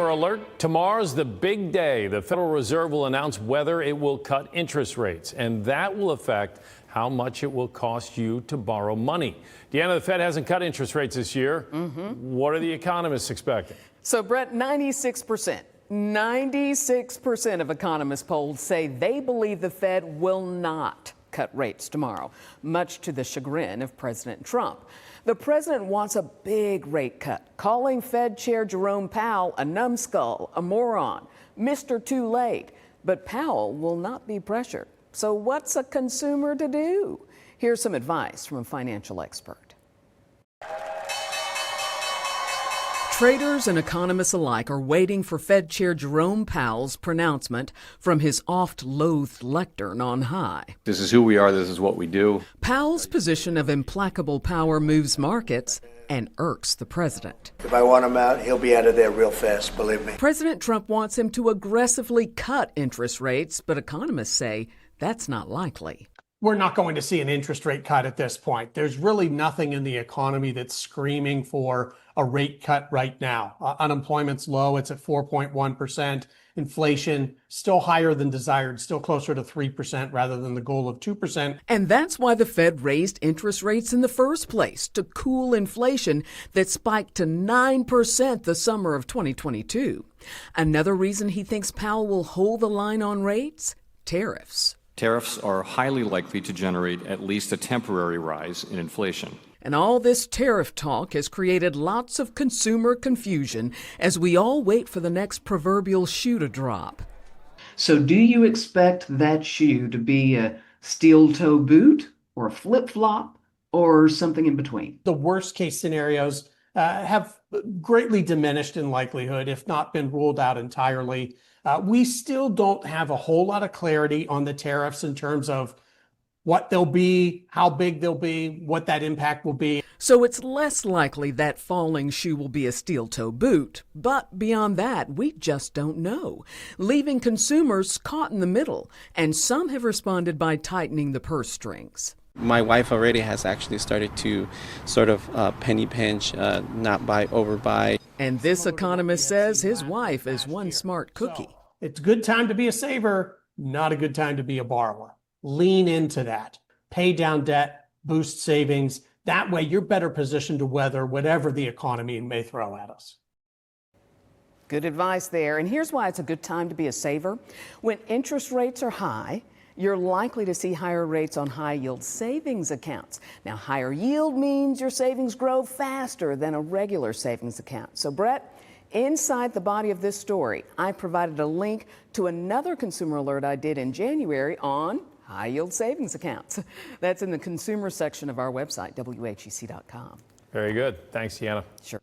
weather alert. Tomorrow's the big day. The Federal Reserve will announce whether it will cut interest rates, and that will affect how much it will cost you to borrow money. Deanna, the Fed hasn't cut interest rates this year. What are the economists expecting? So, Brett, 96%. 96% of economists polled say they believe the Fed will not cut rates tomorrow, much to the chagrin of President Trump. The president wants a big rate cut, calling Fed Chair Jerome Powell a numbskull, a moron, Mr. Too Late. But Powell will not be pressured. So what's a consumer to do? Here's some advice from a financial expert. Traders and economists alike are waiting for Fed Chair Jerome Powell's pronouncement from his oft-loathed lectern on high. This is who we are. This is what we do. Powell's position of implacable power moves markets and irks the president. If I want him out, he'll be out of there real fast, believe me. President Trump wants him to aggressively cut interest rates, but economists say that's not likely. We're not going to see an interest rate cut at this point. There's really nothing in the economy that's screaming for a rate cut right now. Unemployment's low. It's at 4.1%. Inflation still higher than desired, still closer to 3% rather than the goal of 2%. And that's why the Fed raised interest rates in the first place, to cool inflation that spiked to 9% the summer of 2022. Another reason he thinks Powell will hold the line on rates? Tariffs. Tariffs are highly likely to generate at least a temporary rise in inflation. And all this tariff talk has created lots of consumer confusion as we all wait for the next proverbial shoe to drop. So do you expect that shoe to be a steel-toe boot or a flip-flop or something in between? The worst case scenarios have greatly diminished in likelihood, if not been ruled out entirely. We still don't have a whole lot of clarity on the tariffs in terms of what they'll be, how big they'll be, what that impact will be. So it's less likely that falling shoe will be a steel-toe boot. But beyond that, we just don't know, leaving consumers caught in the middle. And some have responded by tightening the purse strings. My wife already has actually started to sort of penny pinch, not buy, overbuy. And this economist says his wife is one smart cookie. It's a good time to be a saver, not a good time to be a borrower. Lean into that. Pay down debt, boost savings. That way you're better positioned to weather whatever the economy may throw at us. Good advice there. And here's why it's a good time to be a saver. When interest rates are high, you're likely to see higher rates on high-yield savings accounts. Now, higher yield means your savings grow faster than a regular savings account. So, Brett, inside the body of this story, I provided a link to another consumer alert I did in January on high-yield savings accounts. That's in the consumer section of our website, WHEC.com. Very good. Thanks, Deanna. Sure.